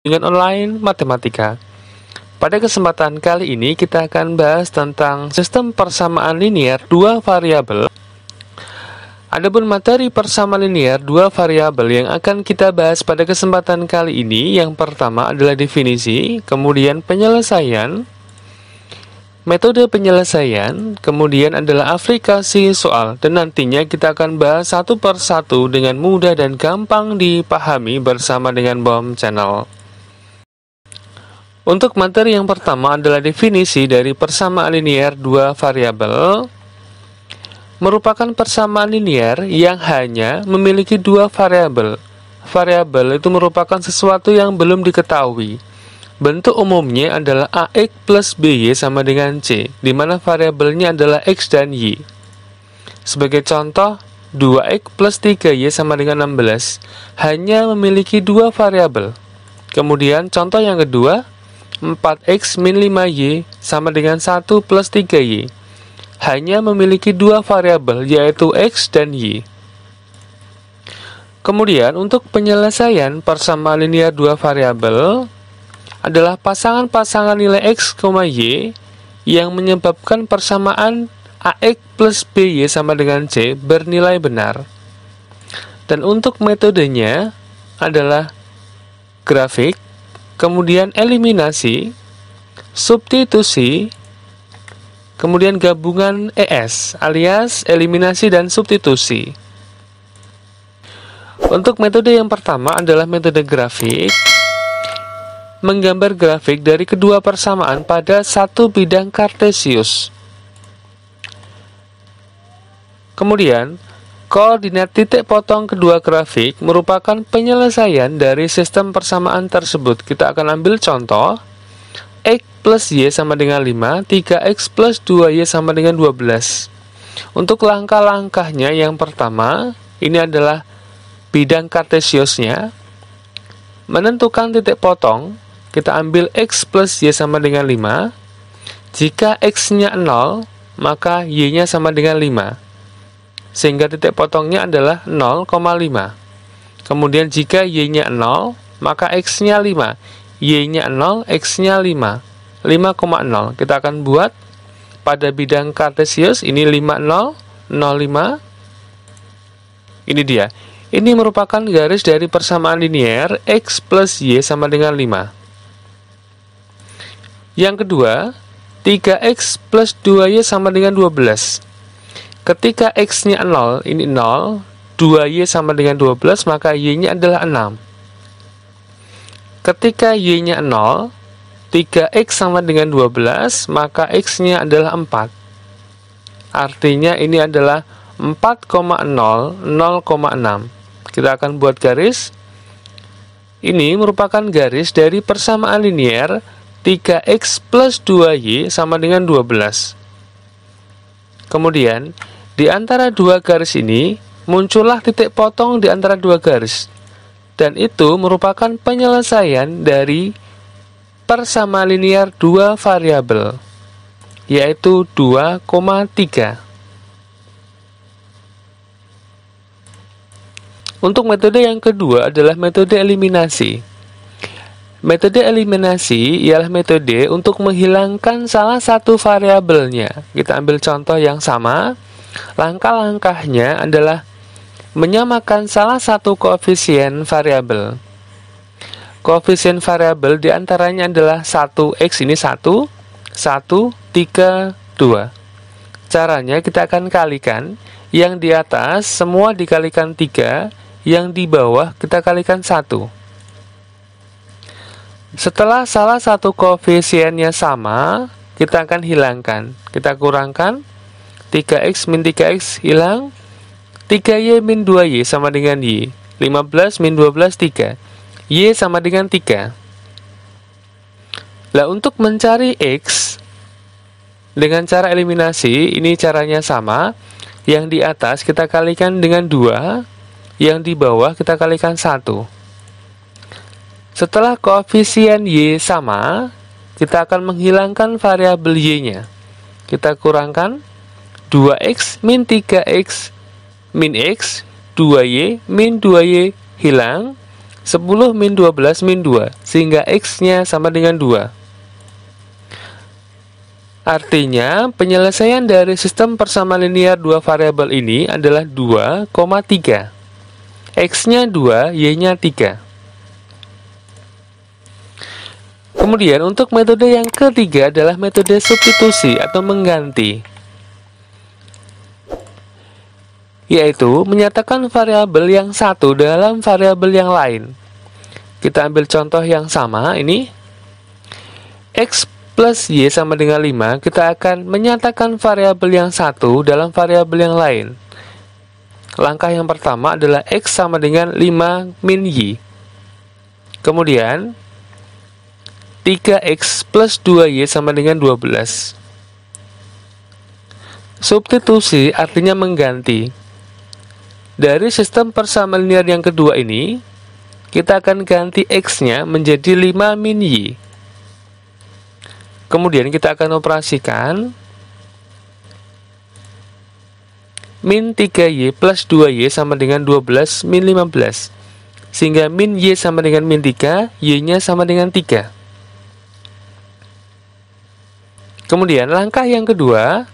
Dengan online matematika. Pada kesempatan kali ini kita akan bahas tentang sistem persamaan linear dua variabel. Adapun materi persamaan linear dua variabel yang akan kita bahas pada kesempatan kali ini, yang pertama adalah definisi, kemudian penyelesaian, metode penyelesaian, kemudian adalah aplikasi soal, dan nantinya kita akan bahas satu persatu dengan mudah dan gampang dipahami bersama dengan BOM Channel. Untuk materi yang pertama adalah definisi dari persamaan linear dua variabel. Merupakan persamaan linear yang hanya memiliki dua variabel. Variabel itu merupakan sesuatu yang belum diketahui. Bentuk umumnya adalah AX plus BY sama dengan C, di mana variabelnya adalah X dan Y. Sebagai contoh, 2X plus 3Y sama dengan 16 hanya memiliki dua variabel. Kemudian contoh yang kedua, 4X min 5Y sama dengan 1 plus 3Y hanya memiliki dua variabel, yaitu X dan Y. Kemudian untuk penyelesaian persamaan linear dua variabel adalah pasangan-pasangan nilai X, Y yang menyebabkan persamaan AX plus BY sama dengan C bernilai benar. Dan untuk metodenya adalah grafik, kemudian eliminasi, substitusi, kemudian gabungan ES alias eliminasi dan substitusi. Untuk metode yang pertama adalah metode grafik, menggambar grafik dari kedua persamaan pada satu bidang kartesius. Kemudian koordinat titik potong kedua grafik merupakan penyelesaian dari sistem persamaan tersebut. Kita akan ambil contoh, X plus Y sama dengan 5, 3X plus 2Y sama dengan 12. Untuk langkah-langkahnya, yang pertama, ini adalah bidang kartesiusnya. Menentukan titik potong, kita ambil X plus Y sama dengan 5. Jika X-nya 0, maka Y-nya sama dengan 5. Sehingga titik potongnya adalah 0,5. Kemudian jika Y-nya 0, maka X-nya 5. Y-nya 0, X-nya 5. 5,0. Kita akan buat pada bidang kartesius, ini 50, 05. Ini dia. Ini merupakan garis dari persamaan linear X plus Y sama dengan 5. Yang kedua, 3X plus 2Y sama dengan 12. Ketika X-nya 0, ini 0, 2Y sama dengan 12, maka Y-nya adalah 6. Ketika Y-nya 0, 3X sama dengan 12, maka X-nya adalah 4. Artinya ini adalah 4,0, 0,6. Kita akan buat garis. Ini merupakan garis dari persamaan linear 3X plus 2Y sama dengan 12. Kemudian, di antara dua garis ini, muncullah titik potong di antara dua garis. Dan itu merupakan penyelesaian dari persamaan linear dua variabel, yaitu 2,3. Untuk metode yang kedua adalah metode eliminasi. Metode eliminasi ialah metode untuk menghilangkan salah satu variabelnya. Kita ambil contoh yang sama. Langkah-langkahnya adalah menyamakan salah satu koefisien variabel. Koefisien variabel diantaranya adalah 1X, ini 1, 1, 3, 2. Caranya kita akan kalikan. Yang di atas semua dikalikan 3, yang di bawah kita kalikan 1. Setelah salah satu koefisiennya sama, kita akan hilangkan. Kita kurangkan, 3X min 3X hilang, 3Y min 2Y sama dengan Y. 15 min 12, 3. Y sama dengan 3. Nah, untuk mencari X, dengan cara eliminasi, ini caranya sama. Yang di atas kita kalikan dengan 2, yang di bawah kita kalikan 1. Setelah koefisien Y sama, kita akan menghilangkan variabel Y-nya. Kita kurangkan 2X min 3X min X, 2Y min 2Y hilang, 10 min 12 min 2, sehingga X-nya sama dengan 2. Artinya, penyelesaian dari sistem persamaan linear dua variabel ini adalah 2,3. X-nya 2, Y-nya 3. Kemudian, untuk metode yang ketiga adalah metode substitusi atau mengganti, yaitu menyatakan variabel yang satu dalam variabel yang lain. Kita ambil contoh yang sama ini. X plus Y sama dengan 5, kita akan menyatakan variabel yang satu dalam variabel yang lain. Langkah yang pertama adalah X sama dengan 5 min Y. Kemudian 3X plus 2Y sama dengan 12. Substitusi artinya mengganti. Dari sistem persamaan linear yang kedua ini, kita akan ganti X-nya menjadi 5 min Y. Kemudian kita akan operasikan min 3Y plus 2Y sama dengan 12 min 15. Sehingga min Y sama dengan min 3, Y-nya sama dengan 3. Kemudian langkah yang kedua,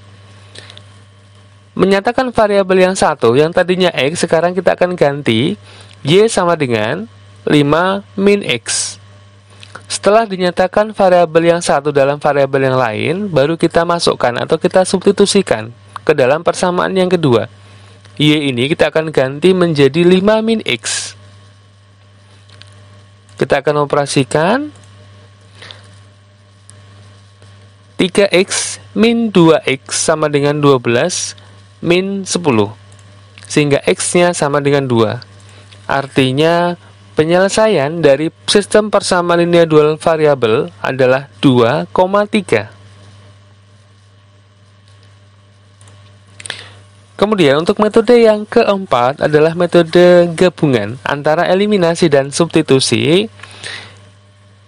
menyatakan variabel yang satu, yang tadinya X, sekarang kita akan ganti Y sama dengan 5 min X. Setelah dinyatakan variabel yang satu dalam variabel yang lain, baru kita masukkan atau kita substitusikan ke dalam persamaan yang kedua. Y ini kita akan ganti menjadi 5 min X. Kita akan operasikan 3X min 2X sama dengan 12 min 10, sehingga X-nya sama dengan 2. Artinya, penyelesaian dari sistem persamaan linear dual variabel adalah 2,3. Kemudian, untuk metode yang keempat adalah metode gabungan antara eliminasi dan substitusi,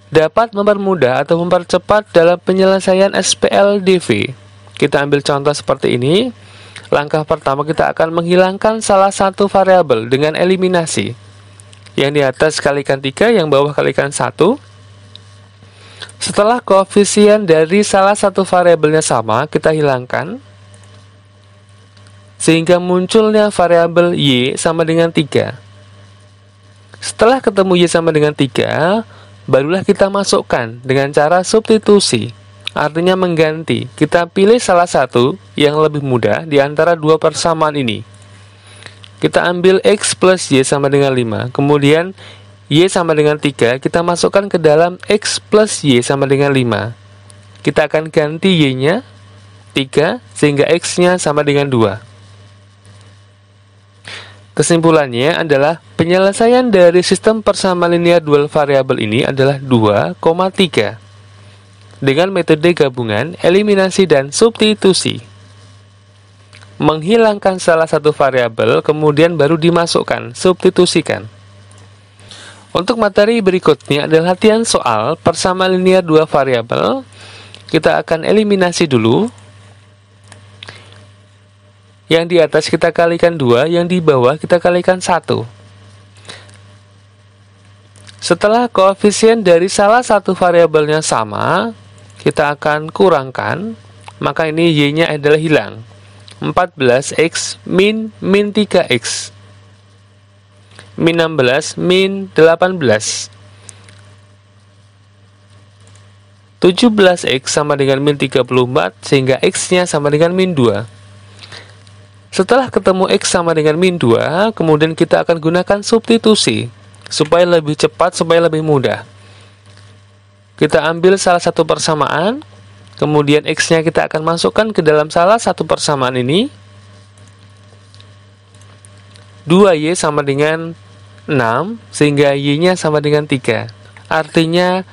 dapat mempermudah atau mempercepat dalam penyelesaian SPLDV. Kita ambil contoh seperti ini. Langkah pertama, kita akan menghilangkan salah satu variabel dengan eliminasi. Yang di atas kalikan 3, yang bawah kalikan 1. Setelah koefisien dari salah satu variabelnya sama, kita hilangkan, sehingga munculnya variabel Y sama dengan 3. Setelah ketemu Y sama dengan 3, barulah kita masukkan dengan cara substitusi, artinya mengganti. Kita pilih salah satu yang lebih mudah di antara dua persamaan ini. Kita ambil X plus Y sama dengan 5, kemudian Y sama dengan 3, kita masukkan ke dalam X plus Y sama dengan 5. Kita akan ganti Y-nya 3, sehingga X-nya sama dengan 2. Kesimpulannya adalah penyelesaian dari sistem persamaan linear dual variabel ini adalah 2,3 dengan metode gabungan, eliminasi, dan substitusi. Menghilangkan salah satu variabel, kemudian baru dimasukkan, substitusikan. Untuk materi berikutnya adalah latihan soal persamaan linear dua variabel. Kita akan eliminasi dulu. Yang di atas kita kalikan 2, yang di bawah kita kalikan 1. Setelah koefisien dari salah satu variabelnya sama, kita akan kurangkan, maka ini Y-nya adalah hilang. 14X min 3X. Min 16 min 18. 17X sama dengan min 34, sehingga X-nya sama dengan min 2. Setelah ketemu X sama dengan min 2, kemudian kita akan gunakan substitusi, supaya lebih cepat, supaya lebih mudah. Kita ambil salah satu persamaan, kemudian X-nya kita akan masukkan ke dalam salah satu persamaan ini. 2Y sama dengan 6, sehingga Y-nya sama dengan 3. Artinya,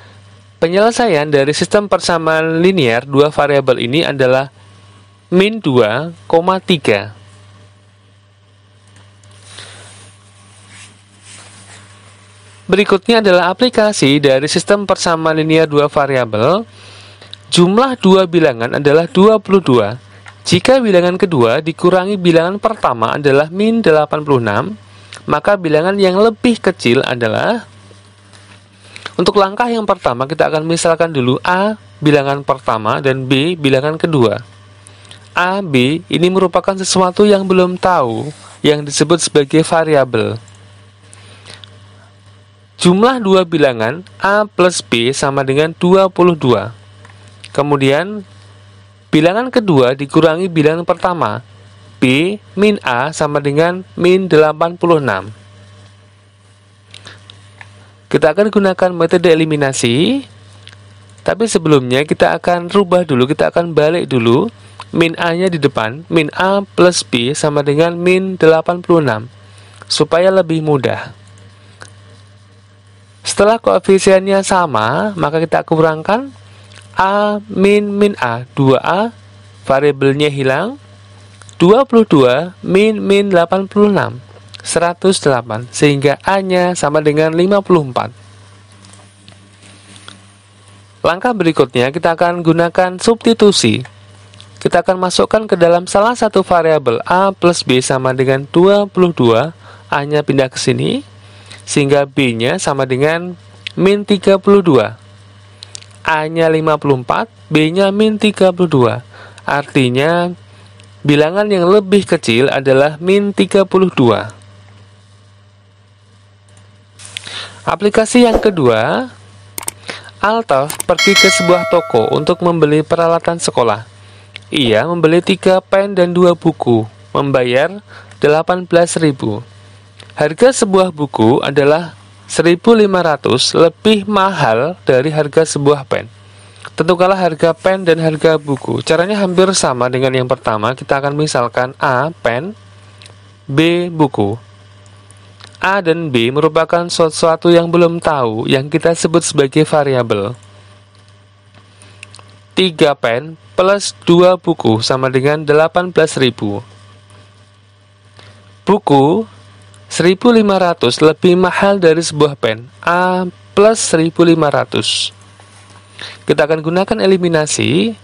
penyelesaian dari sistem persamaan linear dua variabel ini adalah min 2,3. Berikutnya adalah aplikasi dari sistem persamaan linear dua variabel. Jumlah dua bilangan adalah 22. Jika bilangan kedua dikurangi bilangan pertama adalah min 86, maka bilangan yang lebih kecil adalah Untuk langkah yang pertama, kita akan misalkan dulu A bilangan pertama dan B bilangan kedua. A, B ini merupakan sesuatu yang belum tahu, yang disebut sebagai variabel. Jumlah dua bilangan A plus B sama dengan 22. Kemudian, bilangan kedua dikurangi bilangan pertama, B min A sama dengan min 86. Kita akan gunakan metode eliminasi, tapi sebelumnya kita akan rubah dulu, kita akan balik dulu. Min A-nya di depan, min A plus B sama dengan min 86, supaya lebih mudah. Setelah koefisiennya sama, maka kita kurangkan A min A, 2A, variabelnya hilang, 22 min 86, 108, sehingga A-nya sama dengan 54. Langkah berikutnya, kita akan gunakan substitusi. Kita akan masukkan ke dalam salah satu variabel A plus B sama dengan 22, A-nya pindah ke sini, sehingga B-nya sama dengan min 32. A-nya 54, B-nya min 32. Artinya, bilangan yang lebih kecil adalah min 32. Aplikasi yang kedua, Altaf pergi ke sebuah toko untuk membeli peralatan sekolah. Ia membeli 3 pen dan 2 buku, membayar 18.000. Harga sebuah buku adalah 1.500 lebih mahal dari harga sebuah pen. Tentukanlah harga pen dan harga buku. Caranya hampir sama dengan yang pertama. Kita akan misalkan A pen, B buku. A dan B merupakan sesuatu yang belum tahu, yang kita sebut sebagai variabel. 3 pen plus 2 buku sama dengan 18.000. Buku 1.500 lebih mahal dari sebuah pen. A plus 1.500. Kita akan gunakan eliminasi.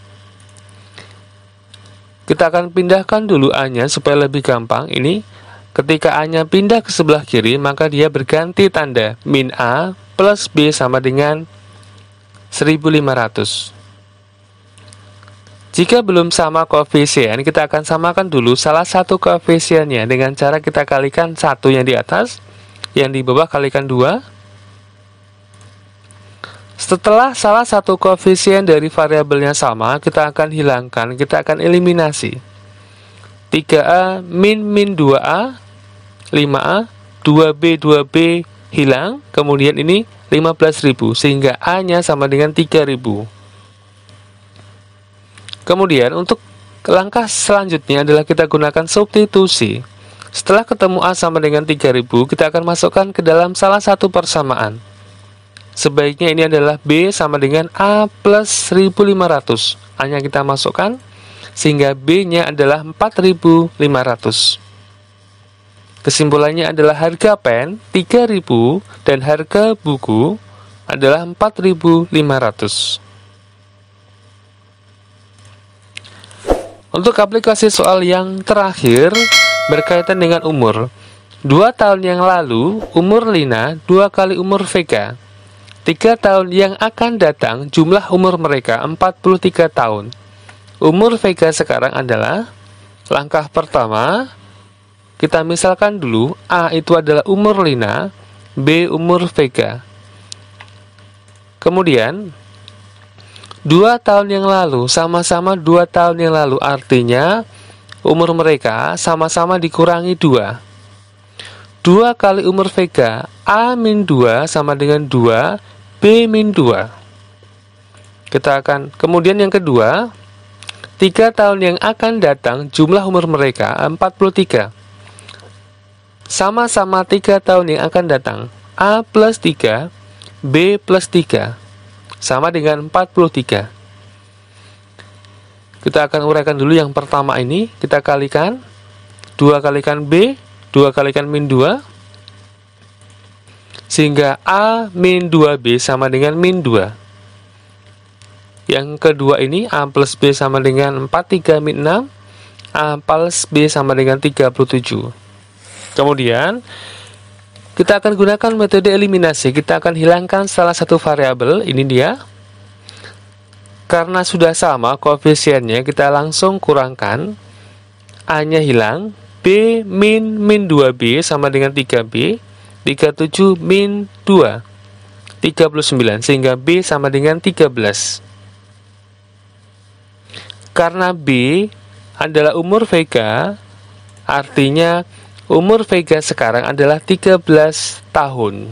Kita akan pindahkan dulu A-nya supaya lebih gampang. Ini ketika A-nya pindah ke sebelah kiri, maka dia berganti tanda. Min A plus B sama dengan 1.500. Jika belum sama koefisien, kita akan samakan dulu salah satu koefisiennya dengan cara kita kalikan 1 yang di atas, yang di bawah kalikan 2. Setelah salah satu koefisien dari variabelnya sama, kita akan hilangkan, kita akan eliminasi. 3A min 2A, 5A, 2B, 2B hilang, kemudian ini 15.000, sehingga A-nya sama dengan 3.000. Kemudian untuk langkah selanjutnya adalah kita gunakan substitusi. Setelah ketemu A sama dengan 3.000, kita akan masukkan ke dalam salah satu persamaan. Sebaiknya ini adalah B sama dengan A plus 1.500. A-nya kita masukkan, sehingga B-nya adalah 4.500. Kesimpulannya adalah harga pen 3.000 dan harga buku adalah 4.500. Untuk aplikasi soal yang terakhir berkaitan dengan umur. 2 tahun yang lalu, umur Lina 2 kali umur Vega. 3 tahun yang akan datang, jumlah umur mereka 43 tahun. Umur Vega sekarang adalah, langkah pertama, kita misalkan dulu, A itu adalah umur Lina, B umur Vega. Kemudian, 2 tahun yang lalu, sama-sama 2 tahun yang lalu, artinya umur mereka sama-sama dikurangi 2. 2 kali umur Vega, A min 2 sama dengan 2, B min 2. Kita akan, kemudian yang kedua, 3 tahun yang akan datang, jumlah umur mereka 43. Sama-sama 3 tahun yang akan datang, A plus 3, B plus 3. Sama dengan 43. Kita akan uraikan dulu yang pertama ini. Kita kalikan 2 kalikan B, 2 kalikan min 2, sehingga A min 2B sama dengan min 2. Yang kedua ini A plus B sama dengan 43 min 6, A plus B sama dengan 37. Kemudian Kita akan gunakan metode eliminasi. Kita akan hilangkan salah satu variabel, ini dia. Karena sudah sama koefisiennya, kita langsung kurangkan. A-nya hilang, B min 2B sama dengan 3B, 37 min 2, 39, sehingga B sama dengan 13. Karena B adalah umur Vega, artinya umur Vega sekarang adalah 13 tahun.